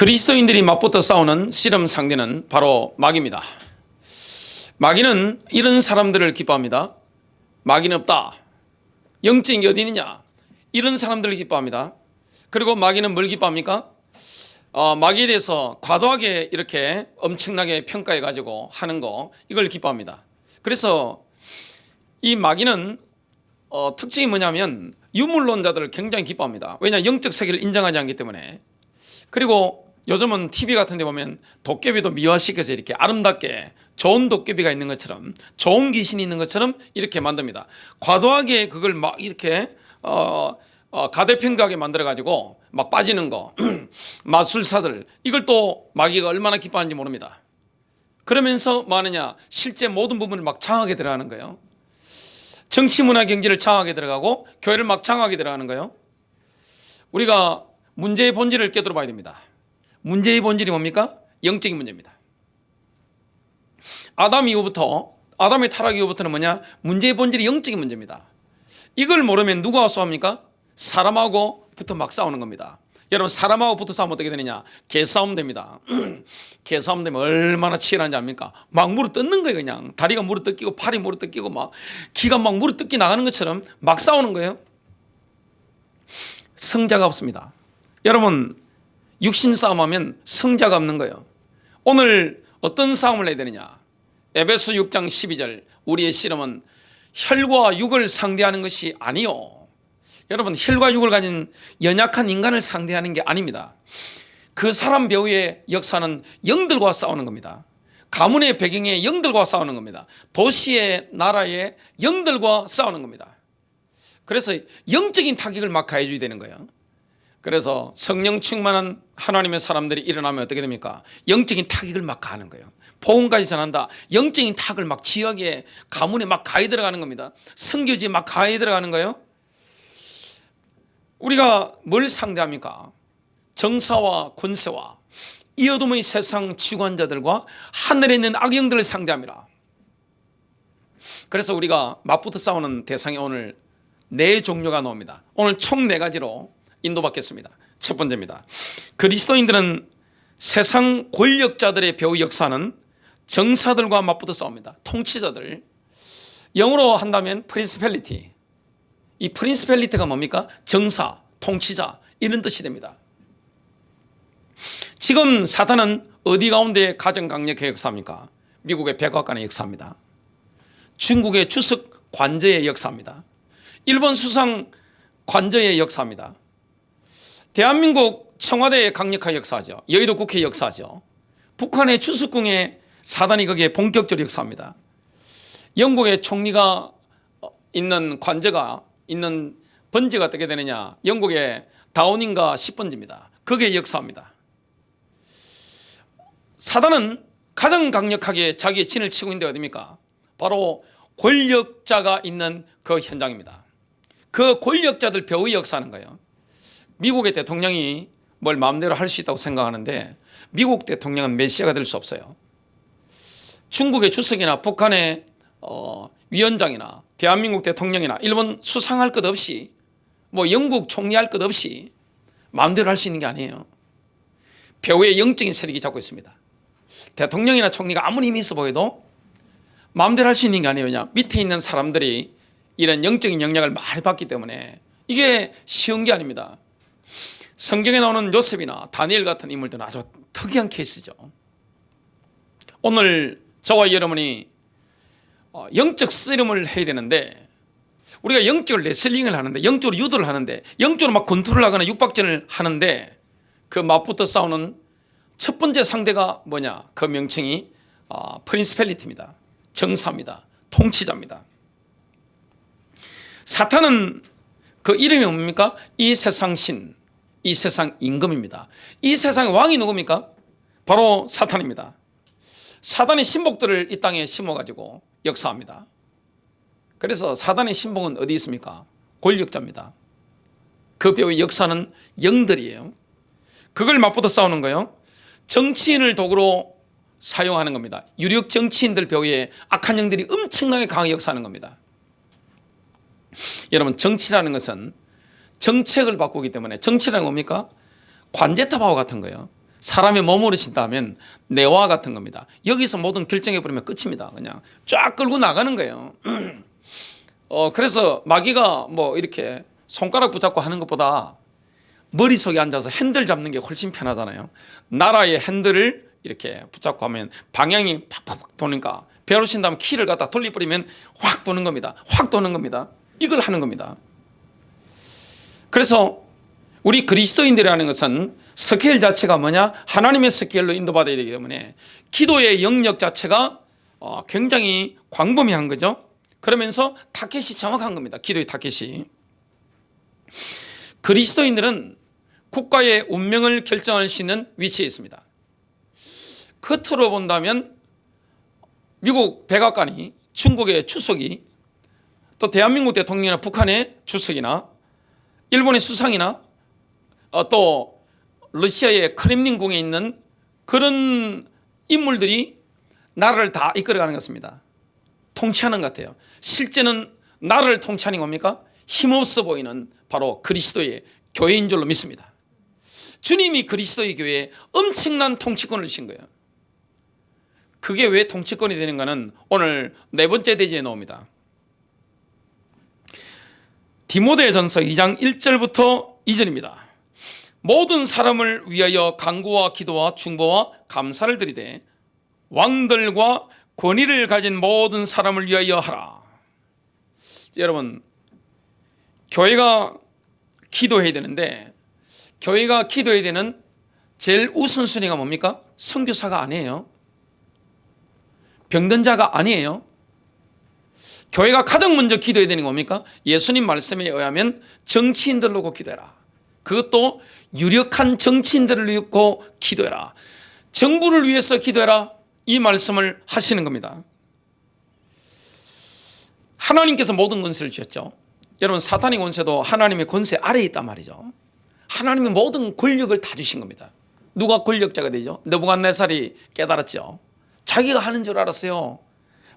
그리스도인들이 맞붙어 싸우는 씨름 상대는 바로 마귀입니다. 마귀는 이런 사람들을 기뻐합니다. 마귀는 없다. 영적인 게 어디 있느냐? 이런 사람들을 기뻐합니다. 그리고 마귀는 뭘 기뻐합니까? 마귀에 대해서 과도하게 이렇게 엄청나게 평가해 가지고 하는 거, 이걸 기뻐합니다. 그래서 이 마귀는 특징이 뭐냐면 유물론자들을 굉장히 기뻐합니다. 왜냐? 영적 세계를 인정하지 않기 때문에. 그리고 요즘은 TV 같은 데 보면 도깨비도 미화시켜서 이렇게 아름답게 좋은 도깨비가 있는 것처럼, 좋은 귀신이 있는 것처럼 이렇게 만듭니다. 과도하게 그걸 막 이렇게 가대평가하게 만들어 가지고 막 빠지는 거 마술사들, 이걸 또 마귀가 얼마나 기뻐하는지 모릅니다. 그러면서 뭐 하느냐? 실제 모든 부분을 막 장악하게 들어가는 거예요. 정치, 문화, 경제를 장악하게 들어가고 교회를 막 장악하게 들어가는 거예요. 우리가 문제의 본질을 깨달아 봐야 됩니다. 문제의 본질이 뭡니까? 영적인 문제입니다. 아담의 타락 이후부터는 뭐냐? 문제의 본질이 영적인 문제입니다. 이걸 모르면 누구와 싸웁니까? 사람하고 붙어 막 싸우는 겁니다. 여러분, 사람하고 붙어 싸우면 어떻게 되느냐? 개싸움 됩니다. 개싸움 되면 얼마나 치열한지 압니까? 막 물어뜯는 거예요. 그냥 다리가 물어뜯기고 팔이 물어뜯기고 막 기가 막 물어뜯기 나가는 것처럼 막 싸우는 거예요. 성자가 없습니다. 여러분, 육신 싸움하면 성자가 없는 거예요. 오늘 어떤 싸움을 해야 되느냐? 에베소 6장 12절, 우리의 씨름은 혈과 육을 상대하는 것이 아니요. 여러분, 혈과 육을 가진 연약한 인간을 상대하는 게 아닙니다. 그 사람 배후의 역사는 영들과 싸우는 겁니다. 가문의 배경에 영들과 싸우는 겁니다. 도시의 나라의 영들과 싸우는 겁니다. 그래서 영적인 타격을 막 가해줘야 되는 거예요. 그래서 성령 충만한 하나님의 사람들이 일어나면 어떻게 됩니까? 영적인 타격을 막 가하는 거예요. 복음까지 전한다. 영적인 타격을 막 지역에, 가문에 막 가해 들어가는 겁니다. 선교지에 막 가해 들어가는 거예요. 우리가 뭘 상대합니까? 정사와 권세와 이 어둠의 세상 주관자들과 하늘에 있는 악영들을 상대합니다. 그래서 우리가 맞붙어 싸우는 대상이 오늘 4종류가 나옵니다. 오늘 총 4가지로 인도받겠습니다. 첫 번째입니다. 그리스도인들은 세상 권력자들의 배후 역사는 정사들과 맞붙어 싸웁니다. 통치자들. 영어로 한다면 프린시펠리티. 이 프린시펠리티가 뭡니까? 정사, 통치자, 이런 뜻이 됩니다. 지금 사탄은 어디 가운데 가장 강력하게 역사합니까? 미국의 백악관의 역사입니다. 중국의 주석 관저의 역사입니다. 일본 수상 관저의 역사입니다. 대한민국 청와대의 강력하게 역사하죠. 여의도 국회의 역사하죠. 북한의 주석궁의 사단이 거기에 본격적으로 역사합니다. 영국의 총리가 있는 관저가 있는 번지가 어떻게 되느냐? 영국의 다우닝가 10번지입니다. 거기에 역사합니다. 사단은 가장 강력하게 자기의 진을 치고 있는 데가 어디입니까? 바로 권력자가 있는 그 현장입니다. 그 권력자들 배후에 역사하는 거예요. 미국의 대통령이 뭘 마음대로 할 수 있다고 생각하는데 미국 대통령은 메시아가 될 수 없어요. 중국의 주석이나 북한의 위원장이나 대한민국 대통령이나 일본 수상할 것 없이, 뭐 영국 총리할 것 없이 마음대로 할 수 있는 게 아니에요. 배후에 영적인 세력이 잡고 있습니다. 대통령이나 총리가 아무리 힘이 있어 보여도 마음대로 할 수 있는 게 아니에요. 그냥 밑에 있는 사람들이 이런 영적인 영향을 많이 받기 때문에 이게 쉬운 게 아닙니다. 성경에 나오는 요셉이나 다니엘 같은 인물들은 아주 특이한 케이스죠. 오늘 저와 여러분이 영적 씨름을 해야 되는데, 우리가 영적으로 레슬링을 하는데, 영적으로 유도를 하는데, 영적으로 막 권투를 하거나 육박전을 하는데, 그 맞붙어 싸우는 첫 번째 상대가 뭐냐? 그 명칭이 프린시펠리티입니다. 정사입니다. 통치자입니다. 사탄은 그 이름이 뭡니까? 이 세상 신, 이 세상 임금입니다. 이 세상의 왕이 누굽니까? 바로 사탄입니다. 사단의 신복들을 이 땅에 심어가지고 역사합니다. 그래서 사단의 신복은 어디 있습니까? 권력자입니다. 그 배후의 역사는 영들이에요. 그걸 맞붙어 싸우는 거예요. 정치인을 도구로 사용하는 겁니다. 유력 정치인들 배후에 악한 영들이 엄청나게 강하게 역사하는 겁니다. 여러분, 정치라는 것은 정책을 바꾸기 때문에, 정치라는 건 뭡니까? 관제탑하고 같은 거예요. 사람의 몸으로 친다면 뇌와 같은 겁니다. 여기서 모든 결정해버리면 끝입니다. 그냥 쫙 끌고 나가는 거예요. 그래서 마귀가 뭐 이렇게 손가락 붙잡고 하는 것보다 머릿속에 앉아서 핸들 잡는 게 훨씬 편하잖아요. 나라의 핸들을 이렇게 붙잡고 하면 방향이 팍팍 도니까 배로 친 다음 키를 갖다 돌려버리면 확 도는 겁니다. 확 도는 겁니다. 이걸 하는 겁니다. 그래서 우리 그리스도인들이라는 것은 스케일 자체가 뭐냐? 하나님의 스케일로 인도받아야 되기 때문에 기도의 영역 자체가 굉장히 광범위한 거죠. 그러면서 타켓이 정확한 겁니다. 기도의 타켓이. 그리스도인들은 국가의 운명을 결정할 수 있는 위치에 있습니다. 겉으로 본다면 미국 백악관이, 중국의 주석이, 또 대한민국 대통령이나 북한의 주석이나 일본의 수상이나 또 러시아의 크렘린궁에 있는 그런 인물들이 나라를 다 이끌어가는 것 같습니다. 통치하는 것 같아요. 실제는 나라를 통치하는 게 뭡니까? 힘없어 보이는 바로 그리스도의 교회인 줄로 믿습니다. 주님이 그리스도의 교회에 엄청난 통치권을 주신 거예요. 그게 왜 통치권이 되는가는 오늘 네 번째 대지에 나옵니다. 디모데전서 2장 1절부터 2절입니다. 모든 사람을 위하여 간구와 기도와 중보와 감사를 드리되 왕들과 권위를 가진 모든 사람을 위하여 하라. 여러분, 교회가 기도해야 되는데 교회가 기도해야 되는 제일 우선순위가 뭡니까? 선교사가 아니에요. 병든 자가 아니에요. 교회가 가장 먼저 기도해야 되는 게 뭡니까? 예수님 말씀에 의하면 정치인들 놓고 기도해라. 그것도 유력한 정치인들을 놓고 기도해라. 정부를 위해서 기도해라. 이 말씀을 하시는 겁니다. 하나님께서 모든 권세를 주셨죠. 여러분, 사탄의 권세도 하나님의 권세 아래에 있단 말이죠. 하나님의 모든 권력을 다 주신 겁니다. 누가 권력자가 되죠? 느부갓네살이 깨달았죠. 자기가 하는 줄 알았어요.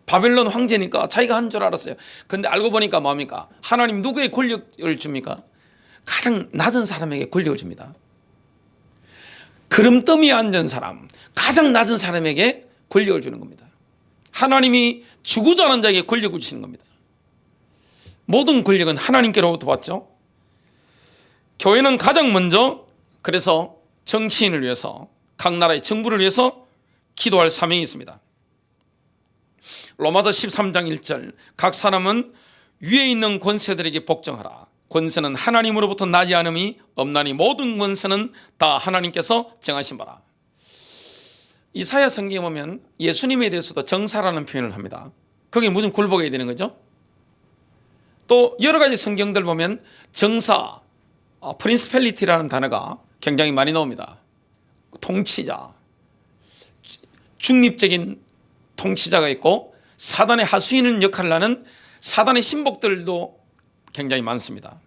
바벨론 황제니까 자기가 하는 줄 알았어요. 그런데 알고 보니까 뭡니까? 하나님 누구의 권력을 줍니까? 가장 낮은 사람에게 권력을 줍니다. 그름더미에 앉은 사람, 가장 낮은 사람에게 권력을 주는 겁니다. 하나님이 주고자 하는 자에게 권력을 주시는 겁니다. 모든 권력은 하나님께로부터 받죠. 교회는 가장 먼저 그래서 정치인을 위해서, 각 나라의 정부를 위해서 기도할 사명이 있습니다. 로마서 13장 1절, 각 사람은 위에 있는 권세들에게 복종하라. 권세는 하나님으로부터 나지 않음이 없나니 모든 권세는 다 하나님께서 정하신 바라. 이사야 성경에 보면 예수님에 대해서도 정사라는 표현을 합니다. 거기 무슨 굴복해야 되는 거죠? 또 여러 가지 성경들 보면 정사, 프린스펠리티라는 단어가 굉장히 많이 나옵니다. 통치자, 중립적인 통치자가 있고 사단의 하수인 역할을 하는 사단의 신복들도 굉장히 많습니다.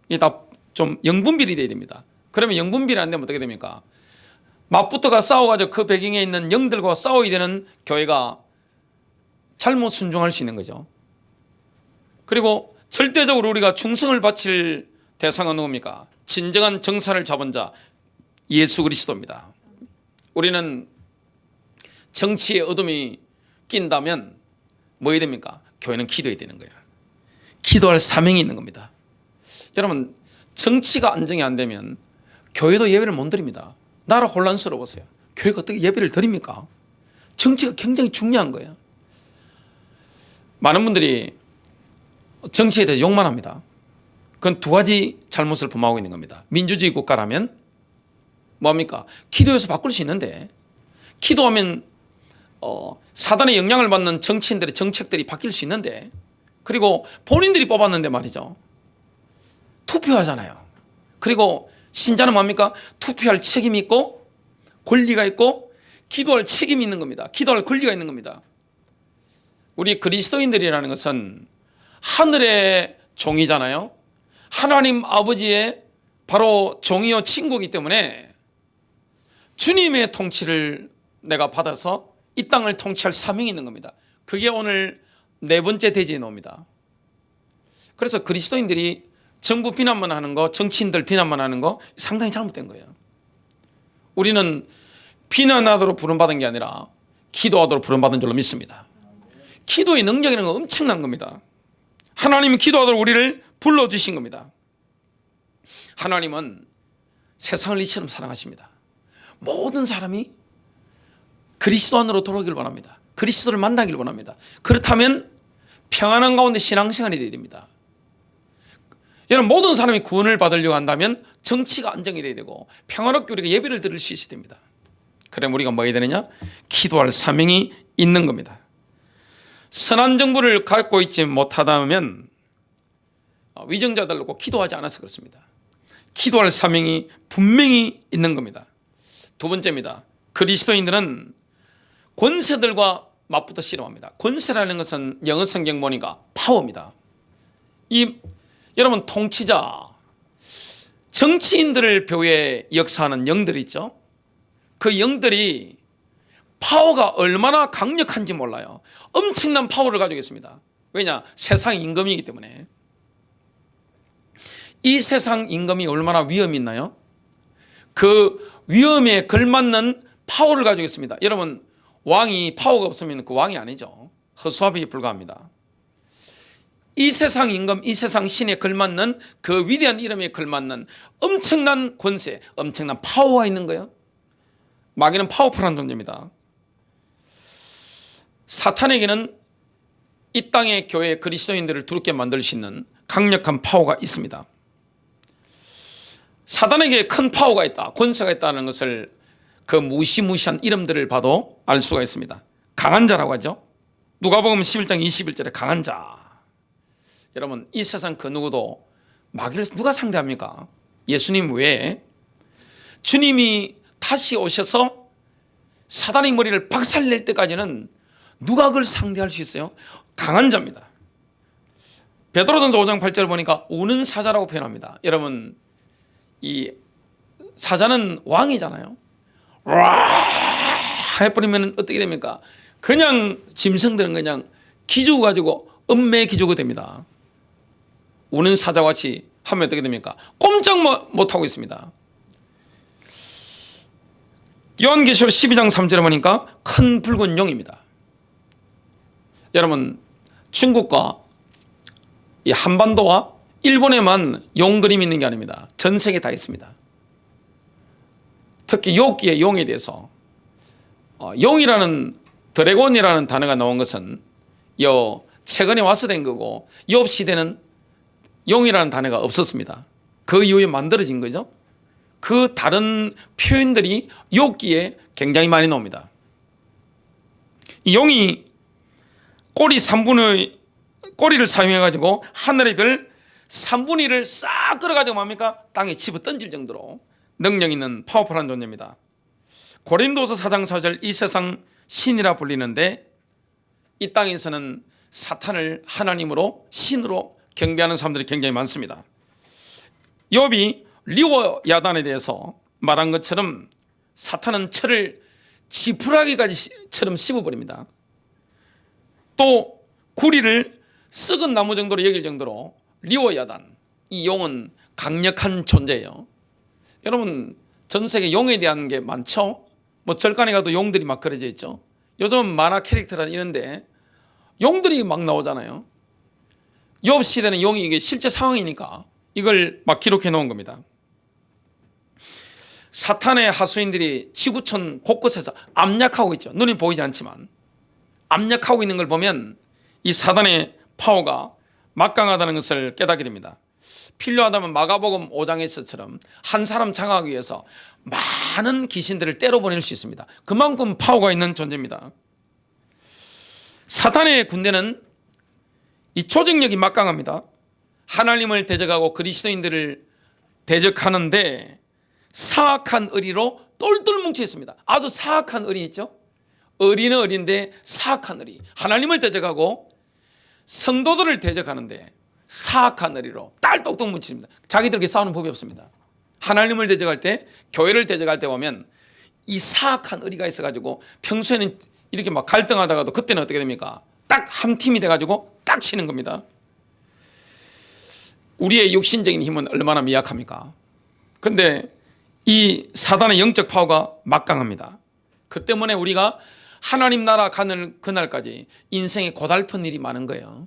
이게 다 좀 영분별이 돼야 됩니다. 그러면 영분별이 안 되면 어떻게 됩니까? 맞붙어가 싸워가지고 그 배경에 있는 영들과 싸워야 되는 교회가 잘못 순종할 수 있는 거죠. 그리고 절대적으로 우리가 충성을 바칠 대상은 누굽니까? 진정한 정사를 잡은 자 예수 그리스도입니다. 우리는 정치의 어둠이 낀다면 뭐 해야 됩니까? 교회는 기도해야 되는 거예요. 기도할 사명이 있는 겁니다. 여러분, 정치가 안정이 안 되면 교회도 예배를 못 드립니다. 나라 혼란스러워서요. 교회가 어떻게 예배를 드립니까? 정치가 굉장히 중요한 거예요. 많은 분들이 정치에 대해서 욕만 합니다. 그건 두 가지 잘못을 범하고 있는 겁니다. 민주주의 국가라면 뭡니까? 기도해서 바꿀 수 있는데, 기도하면 사단의 영향을 받는 정치인들의 정책들이 바뀔 수 있는데, 그리고 본인들이 뽑았는데 말이죠. 투표하잖아요. 그리고 신자는 뭡니까? 투표할 책임이 있고 권리가 있고 기도할 책임이 있는 겁니다. 기도할 권리가 있는 겁니다. 우리 그리스도인들이라는 것은 하늘의 종이잖아요. 하나님 아버지의 바로 종이요 친구이기 때문에 주님의 통치를 내가 받아서 이 땅을 통치할 사명이 있는 겁니다. 그게 오늘 네 번째 대지에 나옵니다. 그래서 그리스도인들이 정부 비난만 하는 거, 정치인들 비난만 하는 거 상당히 잘못된 거예요. 우리는 비난하도록 부름받은 게 아니라 기도하도록 부름받은 줄로 믿습니다. 기도의 능력이라는 건 엄청난 겁니다. 하나님은 기도하도록 우리를 불러주신 겁니다. 하나님은 세상을 이처럼 사랑하십니다. 모든 사람이 그리스도 안으로 돌아오기를 원합니다. 그리스도를 만나기를 원합니다. 그렇다면 평안한 가운데 신앙생활이 되어야 됩니다. 여러분, 모든 사람이 구원을 받으려고 한다면 정치가 안정이 되어야 되고 평화롭게 우리가 예배를 드릴 수 있어야 됩니다. 그럼 우리가 뭐 해야 되느냐? 기도할 사명이 있는 겁니다. 선한 정부를 갖고 있지 못하다면 위정자들로 꼭 기도하지 않아서 그렇습니다. 기도할 사명이 분명히 있는 겁니다. 두 번째입니다. 그리스도인들은 권세들과 맞붙어 씨름합니다. 권세라는 것은 영어 성경 보니까 파워입니다. 여러분, 통치자, 정치인들을 교회에 역사하는 영들이 있죠. 그 영들이 파워가 얼마나 강력한지 몰라요. 엄청난 파워를 가지고 있습니다. 왜냐? 세상 임금이기 때문에. 이 세상 임금이 얼마나 위험이 있나요? 그 위험에 걸맞는 파워를 가지고 있습니다. 여러분, 왕이 파워가 없으면 그 왕이 아니죠. 허수아비에 불과합니다. 이 세상 임금, 이 세상 신에 걸맞는 그 위대한 이름에 걸맞는 엄청난 권세, 엄청난 파워가 있는 거예요. 마귀는 파워풀한 존재입니다. 사탄에게는 이 땅의 교회 그리스도인들을 두렵게 만들 수 있는 강력한 파워가 있습니다. 사탄에게 큰 파워가 있다, 권세가 있다는 것을 그 무시무시한 이름들을 봐도 알 수가 있습니다. 강한 자라고 하죠. 누가복음 11장 21절에 강한 자. 여러분, 이 세상 그 누구도 마귀를 누가 상대합니까? 예수님 외에. 주님이 다시 오셔서 사단의 머리를 박살낼 때까지는 누가 그걸 상대할 수 있어요? 강한 자입니다. 베드로전서 5장 8절 보니까 우는 사자라고 표현합니다. 여러분, 이 사자는 왕이잖아요. 와 해버리면 어떻게 됩니까? 그냥 짐승들은 그냥 기죽어 가지고 음매 기죽어 됩니다. 우는 사자같이 하면 어떻게 됩니까? 꼼짝 못하고 있습니다. 요한계시록 12장 3절에 보니까 큰 붉은 용입니다. 여러분, 중국과 이 한반도와 일본에만 용 그림이 있는 게 아닙니다. 전 세계에 다 있습니다. 특히 욥기의 용에 대해서 용이라는 드래곤이라는 단어가 나온 것은 최근에 와서 된 거고, 욥 시대는 용이라는 단어가 없었습니다. 그 이후에 만들어진 거죠. 그 다른 표현들이 욥기에 굉장히 많이 나옵니다. 이 용이 꼬리를 사용해 가지고 하늘의 별 3분의 1을 싹 끌어가지고 뭡니까? 땅에 집어 던질 정도로 능력 있는 파워풀한 존재입니다. 고린도서 4장 4절, 이 세상 신이라 불리는데 이 땅에서는 사탄을 하나님으로, 신으로 경배하는 사람들이 굉장히 많습니다. 욥이 리워 야단에 대해서 말한 것처럼 사탄은 철을 지푸라기까지처럼 씹어버립니다. 또 구리를 썩은 나무 정도로 여길 정도로 리워 야단, 이 용은 강력한 존재예요. 여러분, 전 세계 용에 대한 게 많죠. 뭐 절간에 가도 용들이 막 그려져 있죠. 요즘 만화 캐릭터라 이런데 용들이 막 나오잖아요. 욥 시대는 용이 이게 실제 상황이니까 이걸 막 기록해 놓은 겁니다. 사탄의 하수인들이 지구촌 곳곳에서 압력하고 있죠. 눈이 보이지 않지만 압력하고 있는 걸 보면 이 사탄의 파워가 막강하다는 것을 깨닫게 됩니다. 필요하다면 마가복음 5장에서처럼 한 사람 장악하기 위해서 많은 귀신들을 때려보낼 수 있습니다. 그만큼 파워가 있는 존재입니다. 사탄의 군대는 이 조직력이 막강합니다. 하나님을 대적하고 그리스도인들을 대적하는데 사악한 의리로 똘똘 뭉쳐 있습니다. 아주 사악한 의리 있죠. 의리는 의리인데 사악한 의리. 하나님을 대적하고 성도들을 대적하는데 사악한 의리로 딸똑똑 뭉칩니다. 자기들끼리 싸우는 법이 없습니다. 하나님을 대적할 때, 교회를 대적할 때 보면 이 사악한 의리가 있어가지고 평소에는 이렇게 막 갈등하다가도 그때는 어떻게 됩니까? 딱 한 팀이 돼가지고 딱 치는 겁니다. 우리의 육신적인 힘은 얼마나 미약합니까? 근데 이 사단의 영적 파워가 막강합니다. 그 때문에 우리가 하나님 나라 가는 그날까지 인생에 고달픈 일이 많은 거예요.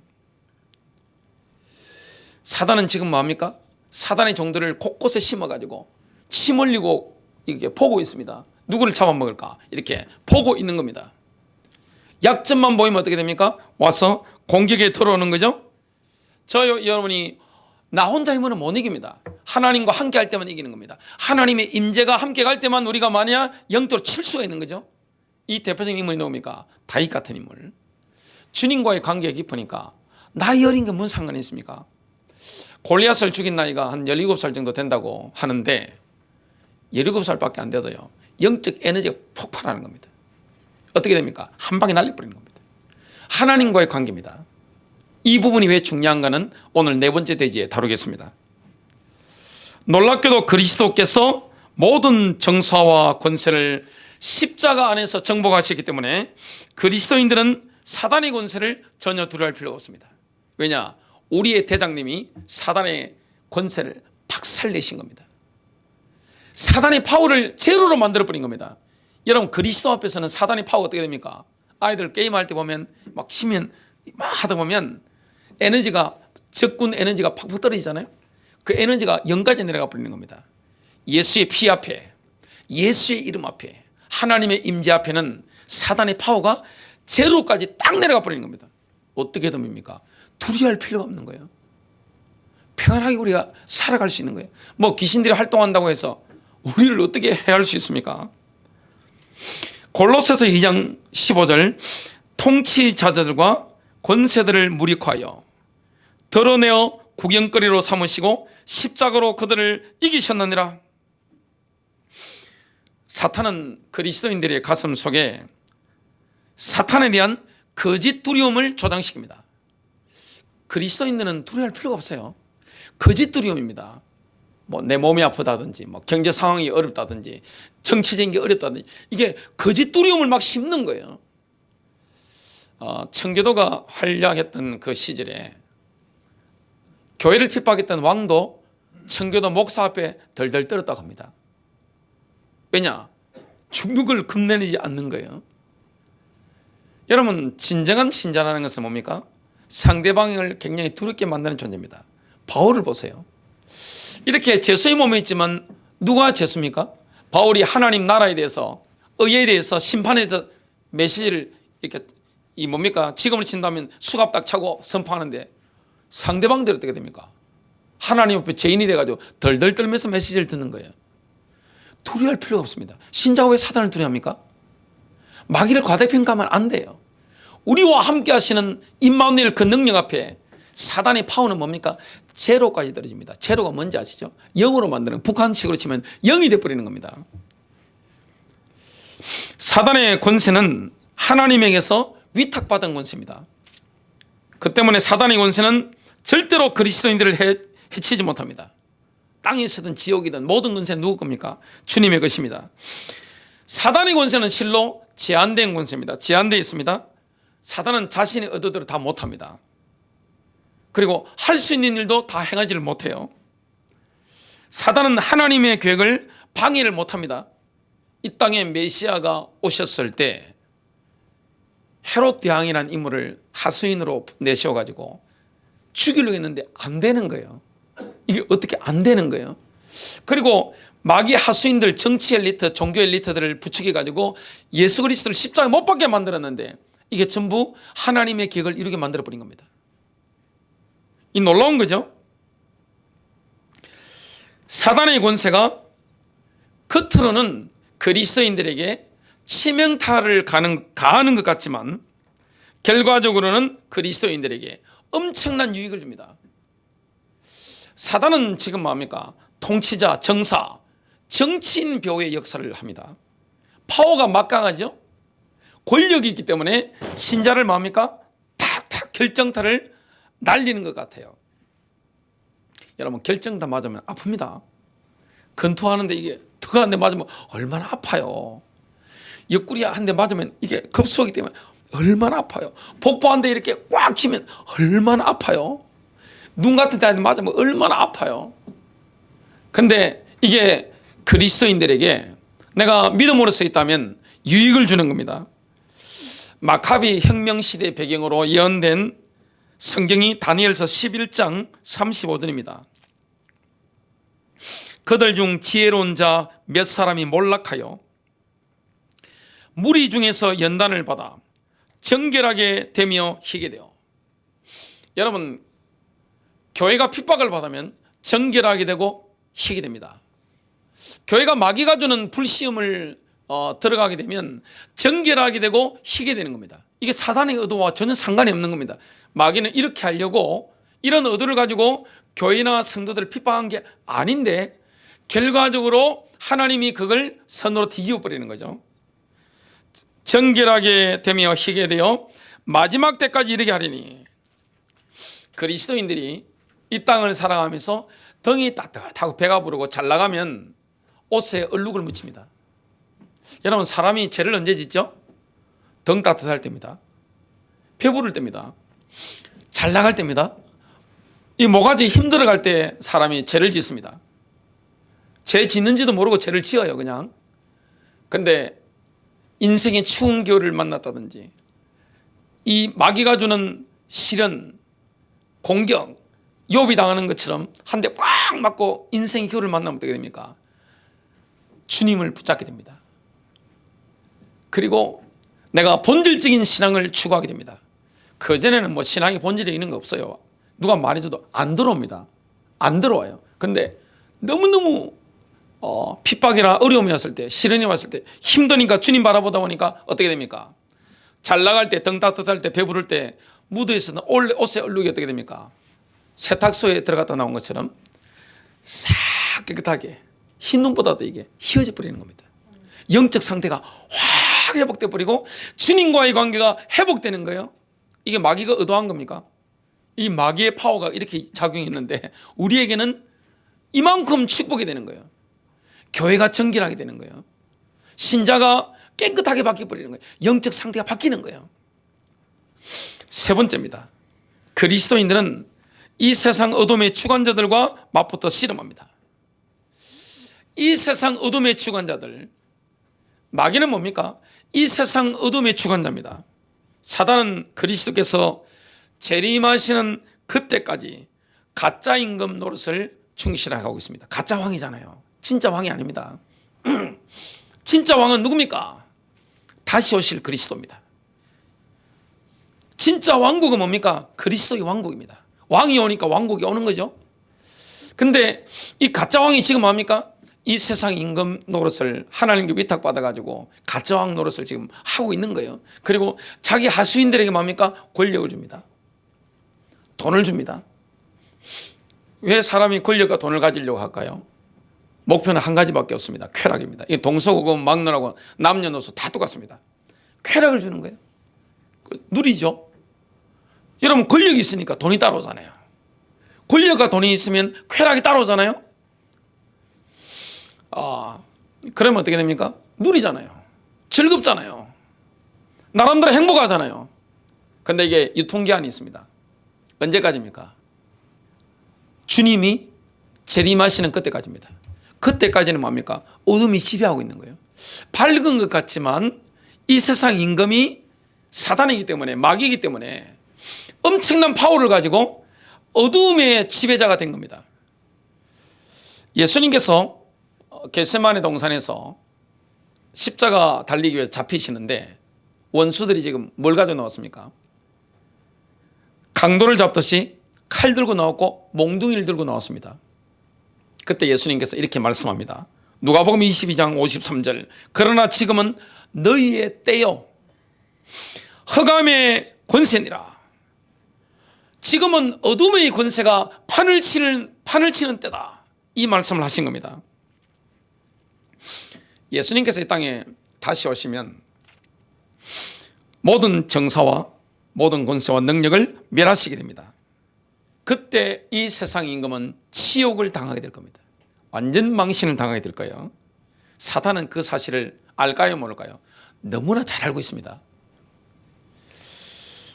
사단은 지금 뭐합니까? 사단의 종들을 곳곳에 심어가지고 침 흘리고 이렇게 보고 있습니다. 누구를 잡아먹을까 이렇게 보고 있는 겁니다. 약점만 보이면 어떻게 됩니까? 와서 공격에 들어오는 거죠. 여러분이 나 혼자이면 못 이깁니다. 하나님과 함께 할 때만 이기는 겁니다. 하나님의 임재가 함께 갈 때만 우리가 만약 영적으로 칠 수가 있는 거죠. 이 대표적인 인물이 누굽니까? 다윗 같은 인물. 주님과의 관계가 깊으니까 나이 어린 게 무슨 상관이 있습니까? 골리앗을 죽인 나이가 한 17살 정도 된다고 하는데 17살밖에 안 돼도요, 영적 에너지가 폭발하는 겁니다. 어떻게 됩니까? 한 방에 날려버리는 겁니다. 하나님과의 관계입니다. 이 부분이 왜 중요한가는 오늘 네 번째 대지에 다루겠습니다. 놀랍게도 그리스도께서 모든 정사와 권세를 십자가 안에서 정복하셨기 때문에 그리스도인들은 사단의 권세를 전혀 두려워할 필요가 없습니다. 왜냐? 우리의 대장님이 사단의 권세를 박살내신 겁니다. 사단의 파워를 제로로 만들어버린 겁니다. 여러분, 그리스도 앞에서는 사단의 파워가 어떻게 됩니까? 아이들 게임할 때 보면 막 치면 막 하다 보면 에너지가, 적군 에너지가 팍팍 떨어지잖아요. 그 에너지가 0까지 내려가 버리는 겁니다. 예수의 피 앞에, 예수의 이름 앞에, 하나님의 임재 앞에는 사단의 파워가 제로까지 딱 내려가 버리는 겁니다. 어떻게 됩니까? 두려워할 필요가 없는 거예요. 평안하게 우리가 살아갈 수 있는 거예요. 뭐 귀신들이 활동한다고 해서 우리를 어떻게 해할 수 있습니까? 골로새서 2장 15절, 통치자들과 권세들을 무력화하여 드러내어 구경거리로 삼으시고 십자가로 그들을 이기셨느니라. 사탄은 그리스도인들의 가슴 속에 사탄에 대한 거짓 두려움을 조장시킵니다. 그리스도인들은 두려워할 필요가 없어요. 거짓 두려움입니다. 뭐 내 몸이 아프다든지, 뭐 경제 상황이 어렵다든지, 정치적인 게 어렵다든지, 이게 거짓 두려움을 막 심는 거예요. 청교도가 활약했던 그 시절에 교회를 핍박했던 왕도 청교도 목사 앞에 덜덜 떨었다고 합니다. 왜냐? 죽는 걸 겁내지 않는 거예요. 여러분, 진정한 신자라는 것은 뭡니까? 상대방을 굉장히 두렵게 만드는 존재입니다. 바울을 보세요. 이렇게 죄수의 몸에 있지만 누가 죄수입니까? 바울이 하나님 나라에 대해서, 의에 대해서, 심판에 대해서 메시지를 이렇게 지금을 친다면 수갑 딱 차고 선포하는데 상대방들은 어떻게 됩니까? 하나님 앞에 죄인이 돼가지고 덜덜 떨면서 메시지를 듣는 거예요. 두려워할 필요가 없습니다. 신자가 왜 사단을 두려워합니까? 마귀를 과대평가하면 안 돼요. 우리와 함께 하시는 임마누엘 그 능력 앞에 사단의 파워는 뭡니까? 제로까지 떨어집니다. 제로가 뭔지 아시죠? 0으로 만드는, 북한식으로 치면 0이 돼버리는 겁니다. 사단의 권세는 하나님에게서 위탁받은 권세입니다. 그 때문에 사단의 권세는 절대로 그리스도인들을 해치지 못합니다. 땅에서든 지옥이든 모든 권세는 누구 겁니까? 주님의 것입니다. 사단의 권세는 실로 제한된 권세입니다. 제한되어 있습니다. 사단은 자신의 의도대로 다 못합니다. 그리고 할 수 있는 일도 다 행하지를 못해요. 사단은 하나님의 계획을 방해를 못합니다. 이 땅에 메시아가 오셨을 때 헤롯 대왕이라는 인물을 하수인으로 내세워가지고 죽이려고 했는데 안 되는 거예요. 이게 어떻게 안 되는 거예요. 그리고 마귀 하수인들, 정치 엘리트, 종교 엘리트들을 부추겨가지고 예수 그리스도를 십자가에 못 박게 만들었는데 이게 전부 하나님의 계획을 이루게 만들어버린 겁니다. 이 놀라운 거죠. 사단의 권세가 겉으로는 그리스도인들에게 치명타를 가하는 것 같지만 결과적으로는 그리스도인들에게 엄청난 유익을 줍니다. 사단은 지금 뭡니까? 통치자, 정사, 정치인 묘의 역사를 합니다. 파워가 막강하죠. 권력이 있기 때문에 신자를 뭡니까? 탁탁 결정타를 날리는 것 같아요. 여러분, 결정타 맞으면 아픕니다. 권투하는데 이게 턱 한 대 맞으면 얼마나 아파요. 옆구리 한 대 맞으면 이게 급소하기 때문에 얼마나 아파요. 복부 한 대 이렇게 꽉 치면 얼마나 아파요. 눈 같은 데 맞으면 얼마나 아파요. 근데 이게 그리스도인들에게 내가 믿음으로써 있다면 유익을 주는 겁니다. 마카비 혁명 시대 배경으로 예언된 성경이 다니엘서 11장 35절입니다. 그들 중 지혜로운 자 몇 사람이 몰락하여 무리 중에서 연단을 받아 정결하게 되며 희게 되어. 여러분, 교회가 핍박을 받으면 정결하게 되고 희게 됩니다. 교회가 마귀가 주는 불시험을 들어가게 되면 정결하게 되고 희게 되는 겁니다. 이게 사단의 의도와 전혀 상관이 없는 겁니다. 마귀는 이렇게 하려고 이런 의도를 가지고 교회나 성도들을 핍박한 게 아닌데 결과적으로 하나님이 그걸 선으로 뒤집어 버리는 거죠. 정결하게 되며 희게 되어 마지막 때까지 이르게 하리니. 그리스도인들이 이 땅을 살아가면서 등이 따뜻하고 배가 부르고 잘 나가면 옷에 얼룩을 묻힙니다. 여러분, 사람이 죄를 언제 짓죠? 등 따뜻할 때입니다. 배부를 때입니다. 잘 나갈 때입니다. 이 모가지 힘들어갈 때 사람이 죄를 짓습니다. 죄 짓는지도 모르고 죄를 지어요, 그냥. 근데 인생의 추운 겨울을 만났다든지 이 마귀가 주는 시련, 공격, 욥이 당하는 것처럼 한 대 꽉 맞고 인생의 겨울을 만나면 어떻게 됩니까? 주님을 붙잡게 됩니다. 그리고 내가 본질적인 신앙을 추구하게 됩니다. 그전에는 뭐 신앙이 본질이 있는 거 없어요. 누가 말해줘도 안 들어옵니다. 안 들어와요. 근데 너무너무 핍박이나 어려움이 왔을 때, 시련이 왔을 때 힘드니까 주님 바라보다 보니까 어떻게 됩니까? 잘 나갈 때, 등 따뜻할 때, 배부를 때 무드에서는 옷의 얼룩이 어떻게 됩니까? 세탁소에 들어갔다 나온 것처럼 싹 깨끗하게 흰 눈보다도 이게 희어져 버리는 겁니다. 영적 상태가 확 회복돼 버리고 주님과의 관계가 회복되는 거예요. 이게 마귀가 의도한 겁니까? 이 마귀의 파워가 이렇게 작용했는데 우리에게는 이만큼 축복이 되는 거예요. 교회가 정결하게 되는 거예요. 신자가 깨끗하게 바뀌어버리는 거예요. 영적 상태가 바뀌는 거예요. 세 번째입니다. 그리스도인들은 이 세상 어둠의 주관자들과 맞붙어 씨름합니다. 이 세상 어둠의 주관자들, 마귀는 뭡니까? 이 세상 어둠의 주관자입니다. 사단은 그리스도께서 재림하시는 그때까지 가짜 임금 노릇을 충실하게 하고 있습니다. 가짜 왕이잖아요. 진짜 왕이 아닙니다. 진짜 왕은 누굽니까? 다시 오실 그리스도입니다. 진짜 왕국은 뭡니까? 그리스도의 왕국입니다. 왕이 오니까 왕국이 오는 거죠. 근데 이 가짜 왕이 지금 뭡니까? 이 세상 임금 노릇을 하나님께 위탁받아가지고 가짜 왕 노릇을 지금 하고 있는 거예요. 그리고 자기 하수인들에게 뭡니까? 권력을 줍니다. 돈을 줍니다. 왜 사람이 권력과 돈을 가지려고 할까요? 목표는 한 가지밖에 없습니다. 쾌락입니다. 이 동서고금, 막론하고 남녀노소 다 똑같습니다. 쾌락을 주는 거예요. 누리죠. 여러분, 권력이 있으니까 돈이 따라오잖아요. 권력과 돈이 있으면 쾌락이 따라오잖아요. 그러면 어떻게 됩니까? 누리잖아요. 즐겁잖아요. 나름대로 행복하잖아요. 근데 이게 유통기한이 있습니다. 언제까지입니까? 주님이 재림하시는 그때까지입니다. 그때까지는 뭡니까? 어둠이 지배하고 있는 거예요. 밝은 것 같지만 이 세상 임금이 사단이기 때문에, 마귀이기 때문에 엄청난 파워를 가지고 어둠의 지배자가 된 겁니다. 예수님께서 겟세마네 동산에서 십자가 달리기 위해 잡히시는데 원수들이 지금 뭘 가지고 나왔습니까? 강도를 잡듯이 칼 들고 나왔고 몽둥이를 들고 나왔습니다. 그때 예수님께서 이렇게 말씀합니다. 누가복음 22장 53절. 그러나 지금은 너희의 때요 흑암의 권세니라. 지금은 어둠의 권세가 판을 치는 때다. 이 말씀을 하신 겁니다. 예수님께서 이 땅에 다시 오시면 모든 정사와 모든 권세와 능력을 멸하시게 됩니다. 그때 이 세상 임금은 치욕을 당하게 될 겁니다. 완전 망신을 당하게 될 거예요. 사탄은 그 사실을 알까요, 모를까요? 너무나 잘 알고 있습니다.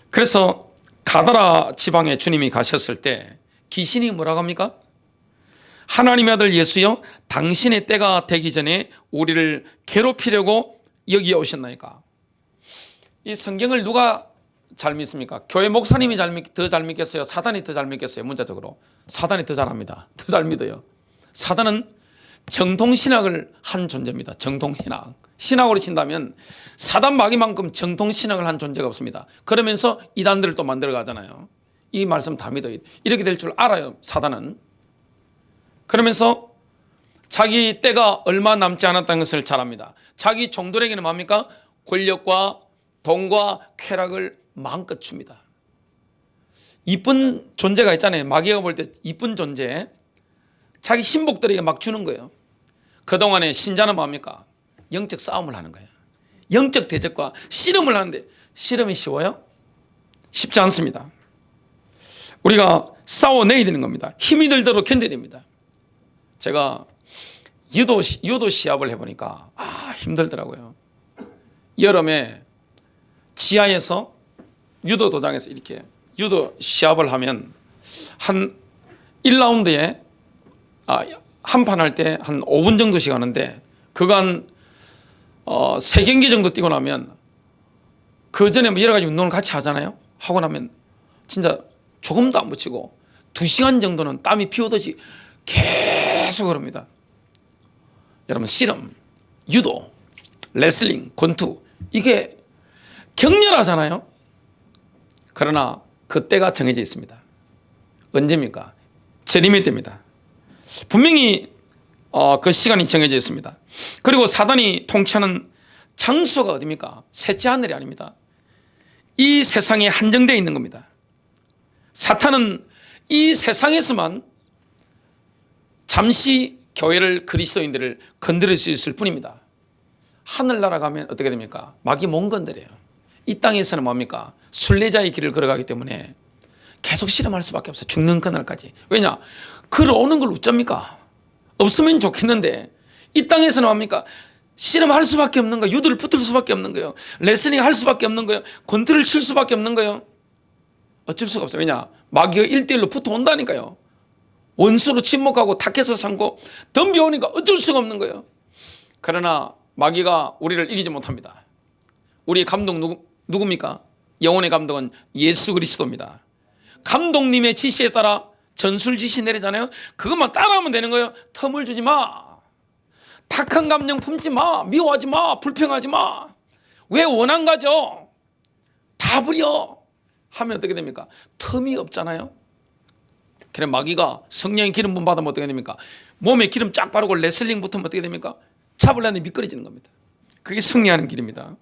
그래서 가다라 지방에 주님이 가셨을 때 귀신이 뭐라고 합니까? 하나님의 아들 예수여, 당신의 때가 되기 전에 우리를 괴롭히려고 여기에 오셨나이까. 이 성경을 누가 잘 믿습니까? 교회 목사님이 더 잘 믿겠어요? 사단이 더 잘 믿겠어요? 문자적으로 사단이 더 잘합니다. 더 잘 믿어요. 사단은 정통신학을 한 존재입니다. 정통신학. 신학으로 친다면 사단 마귀만큼 정통신학을 한 존재가 없습니다. 그러면서 이단들을 또 만들어 가잖아요. 이 말씀 다 믿어요. 이렇게 될 줄 알아요, 사단은. 그러면서 자기 때가 얼마 남지 않았다는 것을 잘 압니다. 자기 종들에게는 뭡니까? 권력과 돈과 쾌락을 마음껏 줍니다. 이쁜 존재가 있잖아요. 마귀가 볼 때 이쁜 존재, 자기 신복들에게 막 주는 거예요. 그동안에 신자는 뭡니까? 영적 싸움을 하는 거예요. 영적 대적과 씨름을 하는데, 씨름이 쉬워요? 쉽지 않습니다. 우리가 싸워내야 되는 겁니다. 힘이 들도록 견뎌야 됩니다. 제가 유도 시합을 해보니까 힘들더라고요. 여름에 지하에서 유도 도장에서 이렇게 유도 시합을 하면 한 1라운드에 한 판 할 때 한 5분 정도씩 하는데, 그간 3경기 정도 뛰고 나면, 그 전에 여러 가지 운동을 같이 하잖아요. 하고 나면 진짜 조금도 안 붙이고 2시간 정도는 땀이 피오듯이 계속 흐릅니다. 여러분, 씨름, 유도, 레슬링, 권투, 이게 격렬하잖아요. 그러나 그 때가 정해져 있습니다. 언제입니까? 재림의 때입니다. 분명히 그 시간이 정해져 있습니다. 그리고 사단이 통치하는 장소가 어디입니까? 셋째 하늘이 아닙니다. 이 세상에 한정되어 있는 겁니다. 사탄은 이 세상에서만 잠시 교회를, 그리스도인들을 건드릴 수 있을 뿐입니다. 하늘나라 가면 어떻게 됩니까? 마귀 못 건드려요. 이 땅에서는 뭡니까? 순례자의 길을 걸어가기 때문에 계속 실험할 수밖에 없어요. 죽는 그날까지. 왜냐? 걸어오는 걸 어쩝니까? 없으면 좋겠는데, 이 땅에서는 뭡니까? 실험할 수밖에 없는 거예요. 유도를 붙을 수밖에 없는 거예요. 레슬링 할 수밖에 없는 거예요. 권투를 칠 수밖에 없는 거예요. 어쩔 수가 없어요. 왜냐? 마귀가 1대1로 붙어온다니까요. 원수로 침묵하고 타켓을 삼고 덤벼오니까 어쩔 수가 없는 거예요. 그러나 마귀가 우리를 이기지 못합니다. 우리의 감독 누굽니까? 영혼의 감독은 예수 그리스도입니다. 감독님의 지시에 따라 전술 지시 내리잖아요. 그것만 따라하면 되는 거예요. 텀을 주지 마. 탁한 감정 품지 마. 미워하지 마. 불평하지 마. 왜 원한 가져? 다 부려. 하면 어떻게 됩니까? 텀이 없잖아요. 그래, 마귀가 성령의 기름 부음 받으면 어떻게 됩니까? 몸에 기름 쫙 바르고 레슬링 붙으면 어떻게 됩니까? 잡으려는데 미끄러지는 겁니다. 그게 승리하는 길입니다.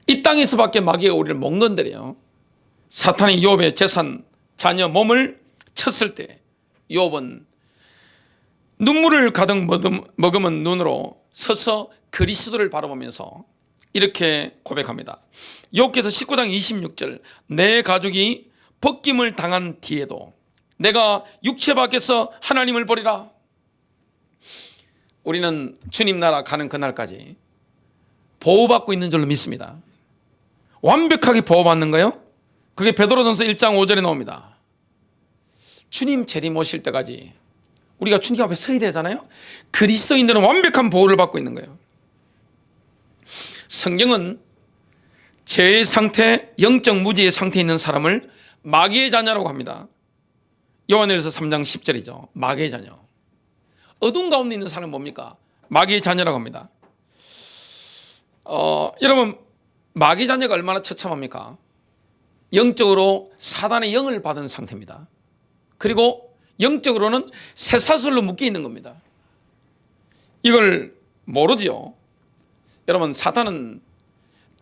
이 땅에서밖에 마귀가 우리를 못 건드려요. 사탄이 욥의 재산, 자녀, 몸을 쳤을 때 욥은 눈물을 가득 머금은 눈으로 서서 그리스도를 바라보면서 이렇게 고백합니다. 욥기서 19장 26절, 내 가족이 벗김을 당한 뒤에도 내가 육체 밖에서 하나님을 보리라. 우리는 주님 나라 가는 그날까지 보호받고 있는 줄로 믿습니다. 완벽하게 보호받는 거예요. 그게 베드로전서 1장 5절에 나옵니다. 주님 재림 오실 때까지 우리가 주님 앞에 서야 되잖아요. 그리스도인들은 완벽한 보호를 받고 있는 거예요. 성경은 죄의 상태, 영적 무지의 상태에 있는 사람을 마귀의 자녀라고 합니다. 요한일서 3장 10절이죠. 마귀의 자녀. 어두운 가운데 있는 사람은 뭡니까? 마귀의 자녀라고 합니다. 여러분, 마귀 자녀가 얼마나 처참합니까? 영적으로 사단의 영을 받은 상태입니다. 그리고 영적으로는 쇠사슬로 묶여 있는 겁니다. 이걸 모르죠. 여러분, 사탄은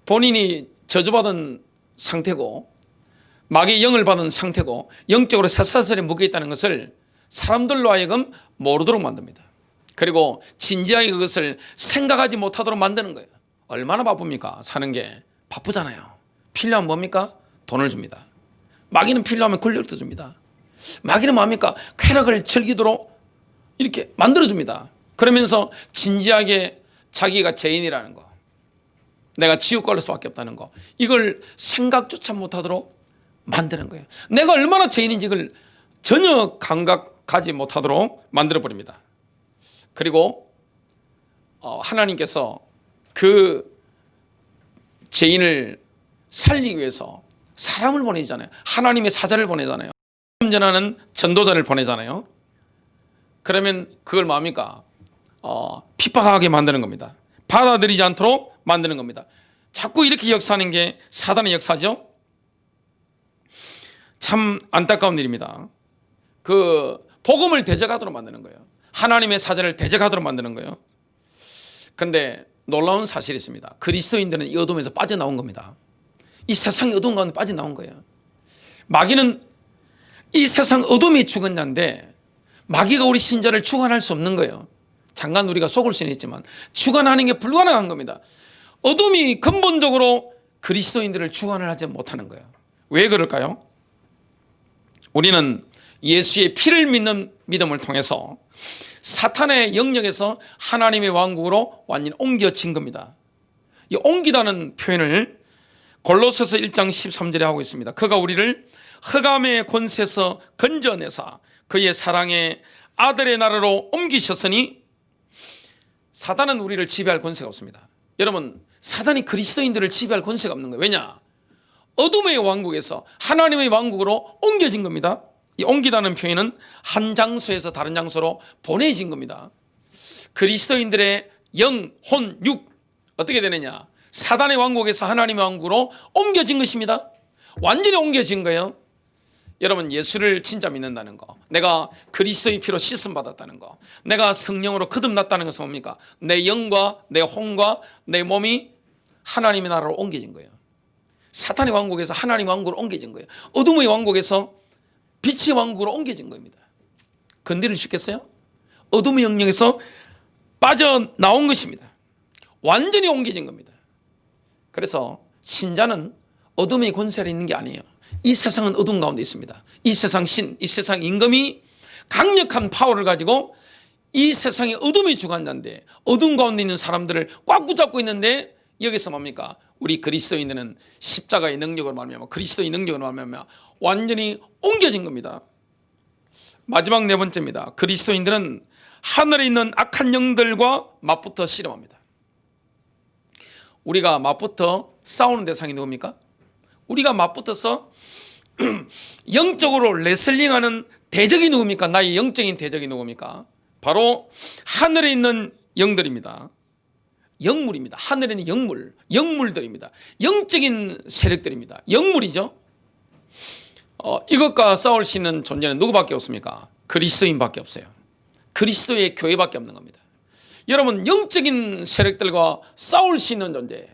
본인이 저주받은 상태고 마귀의 영을 받은 상태고 영적으로 쇠사슬에 묶여 있다는 것을 사람들로 하여금 모르도록 만듭니다. 그리고 진지하게 그것을 생각하지 못하도록 만드는 거예요. 얼마나 바쁩니까? 사는 게 바쁘잖아요. 필요하면 뭡니까? 돈을 줍니다. 마귀는 필요하면 권력도 줍니다. 마귀는 뭡니까? 쾌락을 즐기도록 이렇게 만들어줍니다. 그러면서 진지하게 자기가 죄인이라는 거, 내가 지옥 갈 수밖에 없다는 거, 이걸 생각조차 못하도록 만드는 거예요. 내가 얼마나 죄인인지 이걸 전혀 감각 가지 못하도록 만들어버립니다. 그리고 하나님께서 그 죄인을 살리기 위해서 사람을 보내잖아요. 하나님의 사자를 보내잖아요. 전하는 전도자를 보내잖아요. 그러면 그걸 뭡니까? 핍박하게 만드는 겁니다. 받아들이지 않도록 만드는 겁니다. 자꾸 이렇게 역사하는 게 사단의 역사죠. 참 안타까운 일입니다. 그 복음을 대적하도록 만드는 거예요. 하나님의 사자를 대적하도록 만드는 거예요. 그런데 놀라운 사실이 있습니다. 그리스도인들은 이 어둠에서 빠져나온 겁니다. 이 세상의 어둠 가운데 빠져나온 거예요. 마귀는 이 세상 어둠이 주관자인데 마귀가 우리 신자를 주관할 수 없는 거예요. 잠깐 우리가 속을 수는 있지만 주관하는 게 불가능한 겁니다. 어둠이 근본적으로 그리스도인들을 주관을 하지 못하는 거예요. 왜 그럴까요? 우리는 예수의 피를 믿는 믿음을 통해서 사탄의 영역에서 하나님의 왕국으로 완전히 옮겨진 겁니다. 이 옮기다는 표현을 골로새서 1장 13절에 하고 있습니다. 그가 우리를 흑암의 권세에서 건져내사 그의 사랑의 아들의 나라로 옮기셨으니 사단은 우리를 지배할 권세가 없습니다. 여러분, 사단이 그리스도인들을 지배할 권세가 없는 거예요. 왜냐? 어둠의 왕국에서 하나님의 왕국으로 옮겨진 겁니다. 이 옮기다는 표현은 한 장소에서 다른 장소로 보내진 겁니다. 그리스도인들의 영, 혼, 육 어떻게 되느냐? 사단의 왕국에서 하나님의 왕국으로 옮겨진 것입니다. 완전히 옮겨진 거예요. 여러분, 예수를 진짜 믿는다는 거, 내가 그리스도의 피로 씻음 받았다는 거, 내가 성령으로 거듭났다는 것은 뭡니까? 내 영과 내 혼과 내 몸이 하나님의 나라로 옮겨진 거예요. 사탄의 왕국에서 하나님의 왕국으로 옮겨진 거예요. 어둠의 왕국에서 빛의 왕국으로 옮겨진 겁니다. 건드릴 수 있겠어요? 어둠의 영역에서 빠져나온 것입니다. 완전히 옮겨진 겁니다. 그래서 신자는 어둠의 권세에 있는 게 아니에요. 이 세상은 어둠 가운데 있습니다. 이 세상 신, 이 세상 임금이 강력한 파워를 가지고 이 세상의 어둠의 주관자인데 어둠 가운데 있는 사람들을 꽉 붙잡고 있는데 여기서 뭡니까? 우리 그리스도인들은 십자가의 능력으로 말미암아 그리스도의 능력으로 말미암아 완전히 옮겨진 겁니다. 마지막 네 번째입니다. 그리스도인들은 하늘에 있는 악한 영들과 맞붙어 씨름합니다. 우리가 맞붙어 싸우는 대상이 누굽니까? 우리가 맞붙어서 영적으로 레슬링하는 대적이 누굽니까? 나의 영적인 대적이 누굽니까? 바로 하늘에 있는 영들입니다. 영물입니다. 하늘에 있는 영물, 영물들입니다. 영적인 세력들입니다. 영물이죠. 이것과 싸울 수 있는 존재는 누구밖에 없습니까? 그리스도인밖에 없어요. 그리스도의 교회밖에 없는 겁니다. 여러분, 영적인 세력들과 싸울 수 있는 존재예요.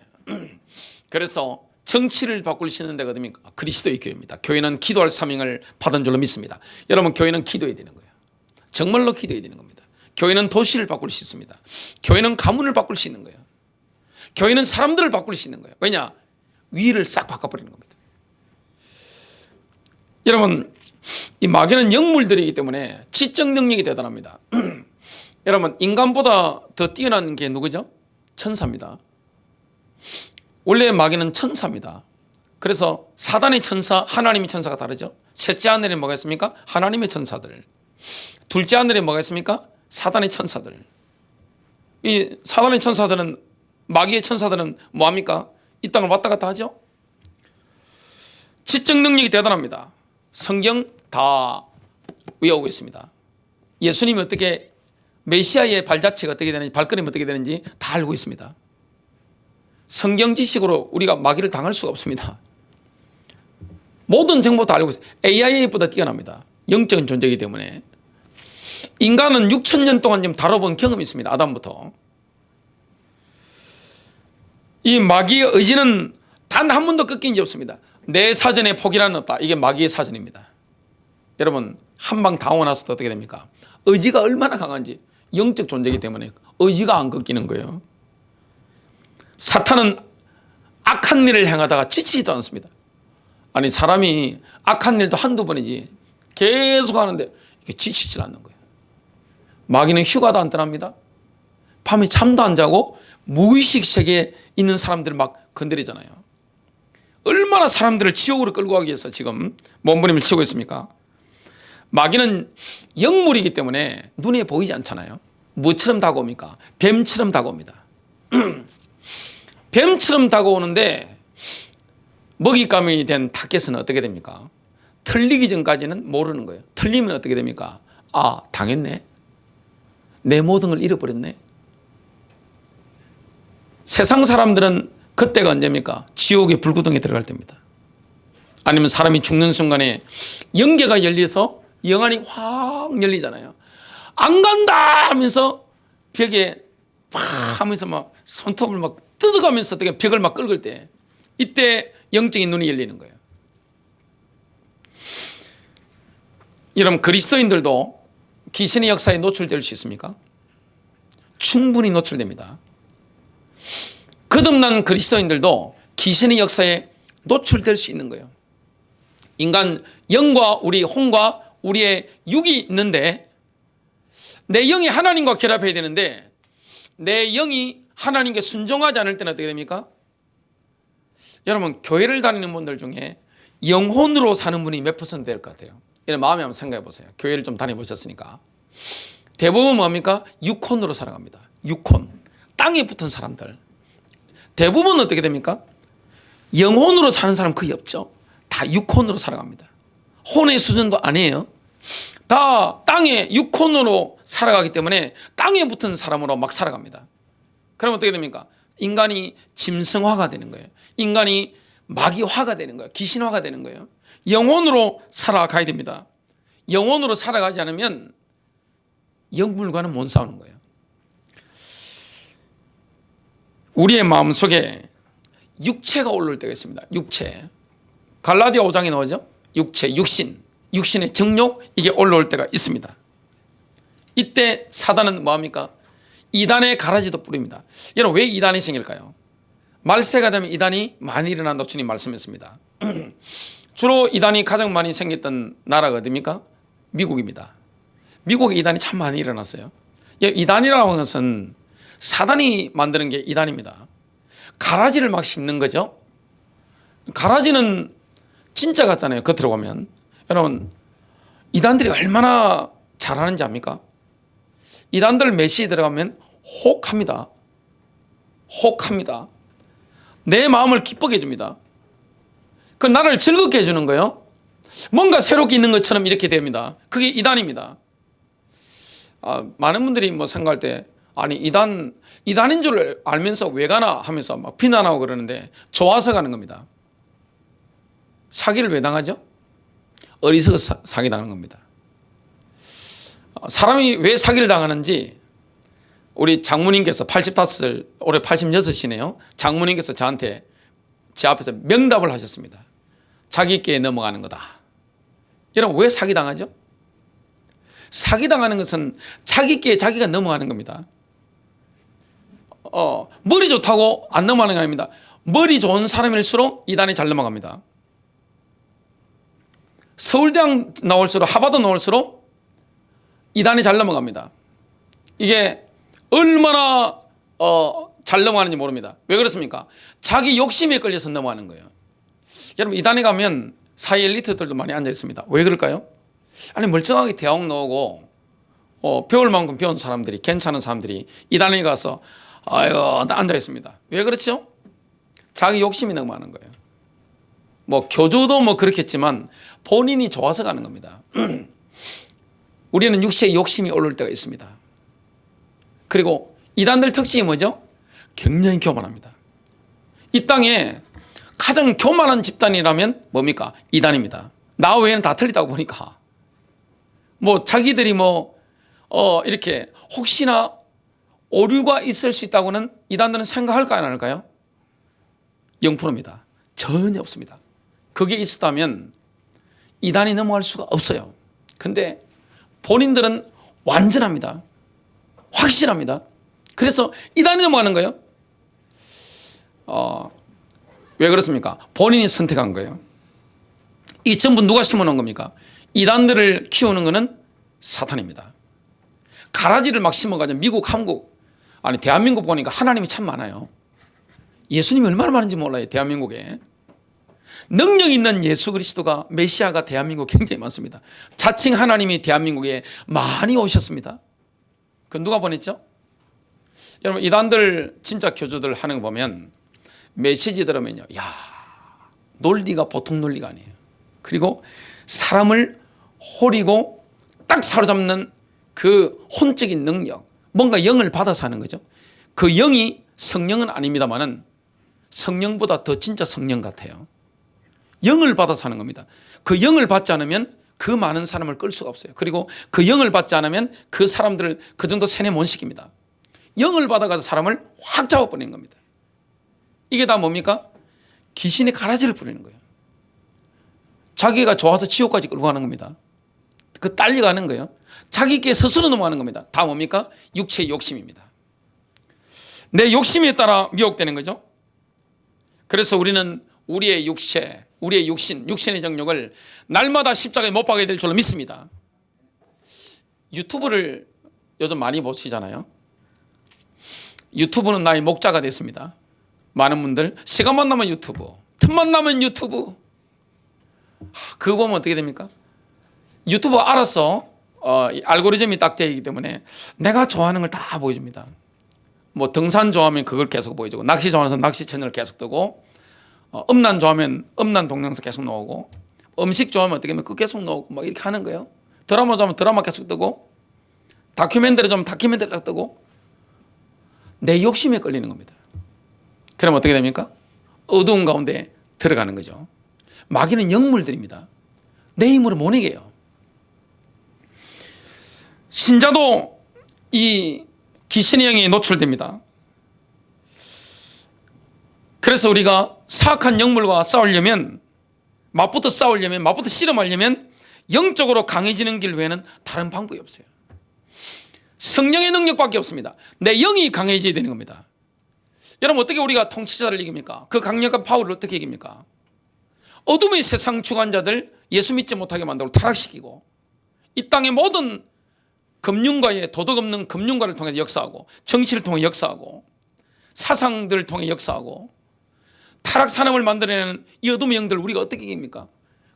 그래서 정치를 바꿀 수 있는 데가 어디입니까? 그리스도의 교회입니다. 교회는 기도할 사명을 받은 줄로 믿습니다. 여러분, 교회는 기도해야 되는 거예요. 정말로 기도해야 되는 겁니다. 교회는 도시를 바꿀 수 있습니다. 교회는 가문을 바꿀 수 있는 거예요. 교회는 사람들을 바꿀 수 있는 거예요. 왜냐? 위를 싹 바꿔버리는 겁니다. 여러분, 이 마귀는 영물들이기 때문에 지적 능력이 대단합니다. 여러분, 인간보다 더 뛰어난 게 누구죠? 천사입니다. 원래 마귀는 천사입니다. 그래서 사단의 천사, 하나님의 천사가 다르죠. 셋째 하늘에 뭐가 있습니까? 하나님의 천사들. 둘째 하늘에 뭐가 있습니까? 사단의 천사들. 이 사단의 천사들은, 마귀의 천사들은 뭐합니까? 이 땅을 왔다 갔다 하죠. 지적 능력이 대단합니다. 성경 다 외우고 있습니다. 예수님이 어떻게, 메시아의 발자취가 어떻게 되는지, 발걸음이 어떻게 되는지 다 알고 있습니다. 성경 지식으로 우리가 마귀를 당할 수가 없습니다. 모든 정보 다 알고 있어요. AI보다 뛰어납니다. 영적인 존재이기 때문에. 인간은 6,000년 동안 지금 다뤄본 경험이 있습니다. 아담부터. 이 마귀의 의지는 단 한 번도 꺾인 적이 없습니다. 내 사전에 포기란 없다. 이게 마귀의 사전입니다. 여러분, 한 방 당하고 나서 어떻게 됩니까? 의지가 얼마나 강한지, 영적 존재이기 때문에 의지가 안 꺾이는 거예요. 사탄은 악한 일을 행하다가 지치지도 않습니다. 아니, 사람이 악한 일도 한두 번이지 계속 하는데 이게 지치질 않는 거예요. 마귀는 휴가도 안 떠납니다. 밤에 잠도 안 자고 무의식 세계에 있는 사람들을 막 건드리잖아요. 얼마나 사람들을 지옥으로 끌고 가기 위해서 지금 몸부림을 치고 있습니까? 마귀는 영물이기 때문에 눈에 보이지 않잖아요. 뭐처럼 다가옵니까? 뱀처럼 다가옵니다. 뱀처럼 다가오는데 먹잇감이 된 타겟은 어떻게 됩니까? 틀리기 전까지는 모르는 거예요. 틀리면 어떻게 됩니까? 아, 당했네. 내 모든 걸 잃어버렸네. 세상 사람들은 그때가 언제입니까? 지옥의 불구덩이에 들어갈 때입니다. 아니면 사람이 죽는 순간에 영계가 열려서 영안이 확 열리잖아요. 안 간다 하면서 벽에 팍 하면서 막 손톱을 막 뜯어가면서 어떻게 벽을 막 긁을 때, 이때 영적인 눈이 열리는 거예요. 여러분, 그리스도인들도 귀신의 역사에 노출될 수 있습니까? 충분히 노출됩니다. 거듭난 그리스도인들도 귀신의 역사에 노출될 수 있는 거예요. 인간 영과 우리 혼과 우리의 육이 있는데, 내 영이 하나님과 결합해야 되는데 내 영이 하나님께 순종하지 않을 때는 어떻게 됩니까? 여러분, 교회를 다니는 분들 중에 영혼으로 사는 분이 몇 퍼센트 될 것 같아요? 이런 마음에 한번 생각해 보세요. 교회를 좀 다녀보셨으니까. 대부분 뭡니까? 육혼으로 살아갑니다. 육혼. 땅에 붙은 사람들. 대부분 어떻게 됩니까? 영혼으로 사는 사람 거의 없죠. 다 육혼으로 살아갑니다. 혼의 수준도 아니에요. 다 땅에 육혼으로 살아가기 때문에 땅에 붙은 사람으로 막 살아갑니다. 그럼 어떻게 됩니까? 인간이 짐승화가 되는 거예요. 인간이 마귀화가 되는 거예요. 귀신화가 되는 거예요. 영혼으로 살아가야 됩니다. 영혼으로 살아가지 않으면 영물과는 못 싸우는 거예요. 우리의 마음속에 육체가 올라올 때가 있습니다. 육체. 갈라디아 5장에 나오죠. 육체, 육신. 육신의 정욕, 이게 올라올 때가 있습니다. 이때 사단은 뭐합니까? 이단의 가라지도 뿌립니다. 여러분, 왜 이단이 생길까요? 말세가 되면 이단이 많이 일어난다고 주님 말씀했습니다. 주로 이단이 가장 많이 생겼던 나라가 어디입니까? 미국입니다. 미국에 이단이 참 많이 일어났어요. 이단이라는 것은 사단이 만드는 게 이단입니다. 가라지를 막 심는 거죠. 가라지는 진짜 같잖아요. 겉으로 보면. 여러분, 이단들이 얼마나 잘하는지 압니까? 이단들 메시에 들어가면 혹합니다. 혹합니다. 내 마음을 기쁘게 해줍니다. 그 나를 즐겁게 해주는 거예요. 뭔가 새롭게 있는 것처럼 이렇게 됩니다. 그게 이단입니다. 많은 분들이 뭐 생각할 때, 아니 이단인 줄 알면서 왜 가나 하면서 막 비난하고 그러는데, 좋아서 가는 겁니다. 사기를 왜 당하죠? 어리석어 사기 당하는 겁니다. 사람이 왜 사기를 당하는지 우리 장모님께서 85을 올해 86이네요. 장모님께서 저한테 제 앞에서 명답을 하셨습니다. 자기께 넘어가는 거다. 여러분, 왜 사기당하죠? 사기당하는 것은 자기께 자기가 넘어가는 겁니다. 머리 좋다고 안 넘어가는 게 아닙니다. 머리 좋은 사람일수록 이단이 잘 넘어갑니다. 서울대학 나올수록, 하버드 나올수록 이단이 잘 넘어갑니다. 이게 얼마나 잘 넘어가는지 모릅니다. 왜 그렇습니까? 자기 욕심에 걸려서 넘어가는 거예요. 여러분, 이단에 가면 사회 엘리트들도 많이 앉아 있습니다. 왜 그럴까요? 아니, 멀쩡하게 대학 나오고 배울 만큼 배운 사람들이, 괜찮은 사람들이 이단에 가서 앉아 있습니다. 왜 그렇죠? 자기 욕심이 넘어가는 거예요. 뭐 교주도 뭐 그렇겠지만 본인이 좋아서 가는 겁니다. 우리는 육체의 욕심이 오를 때가 있습니다. 그리고 이단들 특징이 뭐죠? 굉장히 교만합니다. 이 땅에 가장 교만한 집단이라면 뭡니까? 이단입니다. 나 외에는 다 틀리다고 보니까. 뭐 자기들이 이렇게 혹시나 오류가 있을 수 있다고는 이단들은 생각할까요, 안 할까요? 0%입니다. 전혀 없습니다. 그게 있었다면 이단이 넘어갈 수가 없어요. 근데 본인들은 완전합니다. 확실합니다. 그래서 이단이 넘어가는 거예요. 왜 그렇습니까? 본인이 선택한 거예요. 이 전부 누가 심어놓은 겁니까? 이단들을 키우는 것은 사탄입니다. 가라지를 막 심어가지고 미국, 한국, 아니 대한민국 보니까 하나님이 참 많아요. 예수님이 얼마나 많은지 몰라요. 대한민국에. 능력 있는 예수 그리스도가 메시아가 대한민국에 굉장히 많습니다. 자칭 하나님이 대한민국에 많이 오셨습니다. 그 누가 보냈죠? 여러분 이단들 진짜 교주들 하는 거 보면 메시지 들으면요, 야, 논리가 보통 논리가 아니에요. 그리고 사람을 호리고 딱 사로잡는 그 혼적인 능력, 뭔가 영을 받아서 하는 거죠. 그 영이 성령은 아닙니다만은 성령보다 더 진짜 성령 같아요. 영을 받아서 하는 겁니다. 그 영을 받지 않으면 그 많은 사람을 끌 수가 없어요. 그리고 그 영을 받지 않으면 그 사람들을 그 정도 세뇌 못 시킵니다. 영을 받아가서 사람을 확 잡아버리는 겁니다. 이게 다 뭡니까? 귀신의 가라지를 부리는 거예요. 자기가 좋아서 지옥까지 끌고 가는 겁니다. 그 딸려가는 거예요. 자기께 스스로 넘어가는 겁니다. 다 뭡니까? 육체의 욕심입니다. 내 욕심에 따라 미혹되는 거죠. 그래서 우리는 우리의 육체, 우리의 육신의 정욕을 날마다 십자가에 못 박아야 될 줄로 믿습니다. 유튜브를 요즘 많이 보시잖아요. 유튜브는 나의 목자가 됐습니다. 많은 분들 시간만 나면 유튜브, 틈만 나면 유튜브. 그거 보면 어떻게 됩니까? 유튜브 알아서 알고리즘이 딱 되어 있기 때문에 내가 좋아하는 걸 다 보여줍니다. 뭐 등산 좋아하면 그걸 계속 보여주고, 낚시 좋아하는 사람 낚시 채널 계속 뜨고, 음란 좋아하면 음란 동영상 계속 나오고, 음식 좋아하면 어떻게 하면 그거 계속 나오고, 막 이렇게 하는 거예요. 드라마 좋아하면 드라마 계속 뜨고, 다큐멘터리 좋아하면 다큐멘터리 딱 뜨고, 내 욕심에 끌리는 겁니다. 그럼 어떻게 됩니까? 어두운 가운데 들어가는 거죠. 마귀는 영물들입니다. 내 힘으로 못 이겨요. 신자도 이 귀신의 영에 노출됩니다. 그래서 우리가 사악한 영물과 싸우려면, 맞부터 싸우려면, 맞부터 씨름하려면 영적으로 강해지는 길 외에는 다른 방법이 없어요. 성령의 능력밖에 없습니다. 내 영이 강해져야 되는 겁니다. 여러분 어떻게 우리가 통치자를 이깁니까? 그 강력한 파워를 어떻게 이깁니까? 어둠의 세상 주관자들 예수 믿지 못하게 만들고 타락시키고, 이 땅의 모든 금융가의 도덕 없는 금융가를 통해서 역사하고, 정치를 통해 역사하고, 사상들을 통해 역사하고, 타락 산업을 만들어내는 이 어둠의 영들을 우리가 어떻게 이깁니까?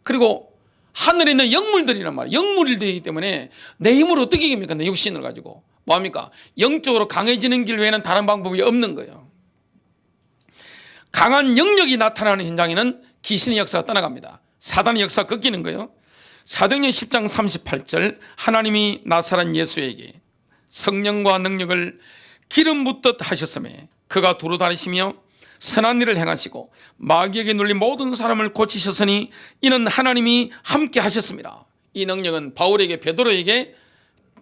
그리고 하늘에 있는 영물들이란 말이에요. 영물들이기 때문에 내 힘으로 어떻게 이깁니까? 내 육신을 가지고 뭐합니까? 영적으로 강해지는 길 외에는 다른 방법이 없는 거예요. 강한 영력이 나타나는 현장에는 귀신의 역사가 떠나갑니다. 사단의 역사가 꺾이는 거예요. 사도행전 10장 38절, 하나님이 나사렛 예수에게 성령과 능력을 기름 붓듯 하셨으며 그가 두루 다니시며 선한 일을 행하시고 마귀에게 눌린 모든 사람을 고치셨으니 이는 하나님이 함께 하셨습니다. 이 능력은 바울에게, 베드로에게,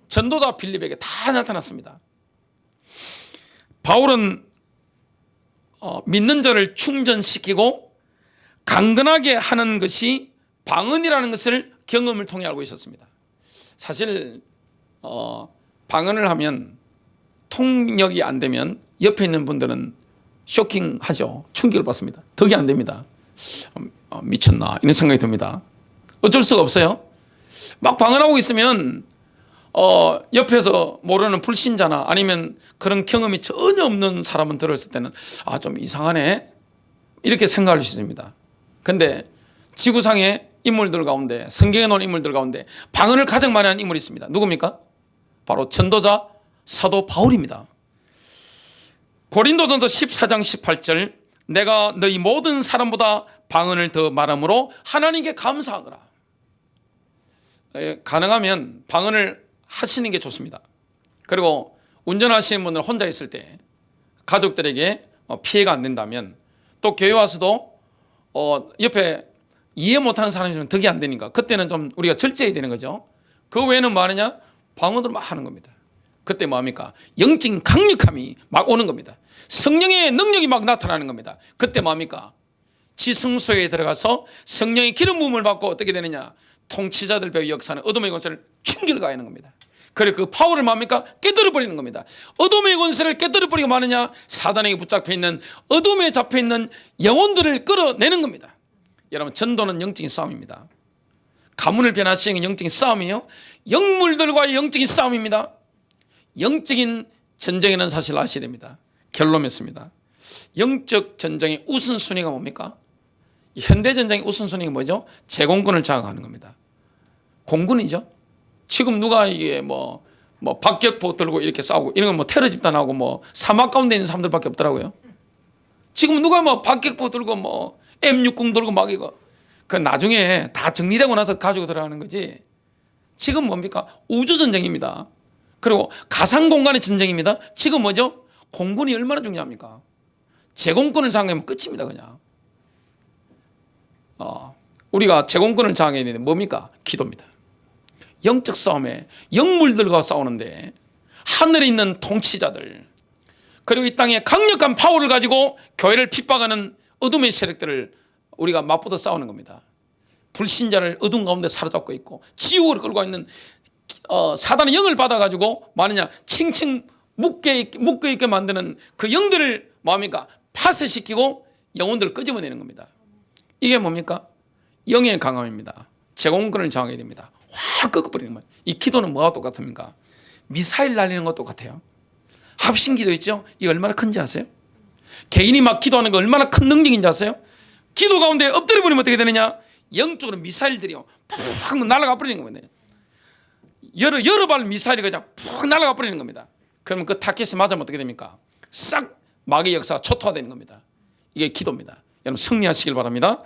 전도자 빌립에게 다 나타났습니다. 바울은 믿는 자를 충전시키고 강건하게 하는 것이 방언이라는 것을 경험을 통해 알고 있었습니다. 사실 방언을 하면 통역이 안 되면 옆에 있는 분들은 쇼킹하죠. 충격을 받습니다. 덕이 안 됩니다. 미쳤나 이런 생각이 듭니다. 어쩔 수가 없어요. 막 방언하고 있으면 옆에서 모르는 불신자나 아니면 그런 경험이 전혀 없는 사람은 들었을 때는 좀 이상하네 이렇게 생각할 수 있습니다. 근데 지구상의 인물들 가운데, 성경에 나온 인물들 가운데 방언을 가장 많이 하는 인물이 있습니다. 누굽니까? 바로 전도자 사도 바울입니다. 고린도전서 14장 18절, 내가 너희 모든 사람보다 방언을 더 말함으로 하나님께 감사하노라. 가능하면 방언을 하시는 게 좋습니다. 그리고 운전하시는 분들 혼자 있을 때 가족들에게 피해가 안 된다면, 또 교회 와서도 옆에 이해 못하는 사람이 있으면 덕이 안 되니까 그때는 좀 우리가 절제해야 되는 거죠. 그 외에는 뭐 하느냐? 방언으로 막 하는 겁니다. 그때 뭐합니까? 영적인 강력함이 막 오는 겁니다. 성령의 능력이 막 나타나는 겁니다. 그때 뭐합니까? 지성소에 들어가서 성령의 기름 부음을 받고 어떻게 되느냐? 통치자들 배우 역사는 어둠의 권세를 충격을 가하는 겁니다. 그리고 그 파워를 뭐합니까? 깨뜨려버리는 겁니다. 어둠의 권세를 깨뜨려버리고 마느냐? 사단에게 붙잡혀 있는, 어둠에 잡혀 있는 영혼들을 끌어내는 겁니다. 여러분, 전도는 영적인 싸움입니다. 가문을 변화시키는 영적인 싸움이에요. 영물들과의 영적인 싸움입니다. 영적인 전쟁이라는 사실을 아셔야 됩니다. 결론 맺습니다. 영적 전쟁의 우선순위가 뭡니까? 현대전쟁의 우선순위가 뭐죠? 제공권을 장악하는 겁니다. 공군이죠. 지금 누가 이게 뭐 박격포 들고 이렇게 싸우고 이런 건 뭐 테러 집단하고 뭐 사막 가운데 있는 사람들밖에 없더라고요. 지금 누가 뭐 박격포 들고 뭐 M60 들고 막 이거 그 나중에 다 정리되고 나서 가지고 들어가는 거지. 지금 뭡니까? 우주전쟁입니다. 그리고 가상공간의 전쟁입니다. 지금 뭐죠? 공군이 얼마나 중요합니까? 제공권을 장악하면 끝입니다. 그냥 우리가 제공권을 장악해야 되는데 뭡니까? 기도입니다. 영적 싸움에 영물들과 싸우는데 하늘에 있는 통치자들 그리고 이 땅에 강력한 파워를 가지고 교회를 핍박하는 어둠의 세력들을 우리가 맞붙어 싸우는 겁니다. 불신자를 어둠 가운데 사로잡고 있고 지옥을 끌고 있는 사단의 영을 받아가지고 뭐하느냐 칭칭 묶여있게 만드는 그 영들을 뭐합니까? 파쇄시키고 영혼들을 끄집어내는 겁니다. 이게 뭡니까? 영의 강함입니다. 제공권을 장악해야 됩니다. 확 꺾어버리는 거예요. 이 기도는 뭐가 똑같습니까? 미사일 날리는 것도 똑같아요. 합심기도 있죠? 이게 얼마나 큰지 아세요? 개인이 막 기도하는 거 얼마나 큰 능력인지 아세요? 기도 가운데 엎드려 버리면 어떻게 되느냐? 영적으로 미사일들이요 푹 날아가 버리는 겁니다. 여러 발 미사일이 그냥 푹 날아가 버리는 겁니다. 그러면 그 타켓에 맞으면 어떻게 됩니까? 싹 마귀의 역사가 초토화되는 겁니다. 이게 기도입니다. 여러분 승리하시길 바랍니다.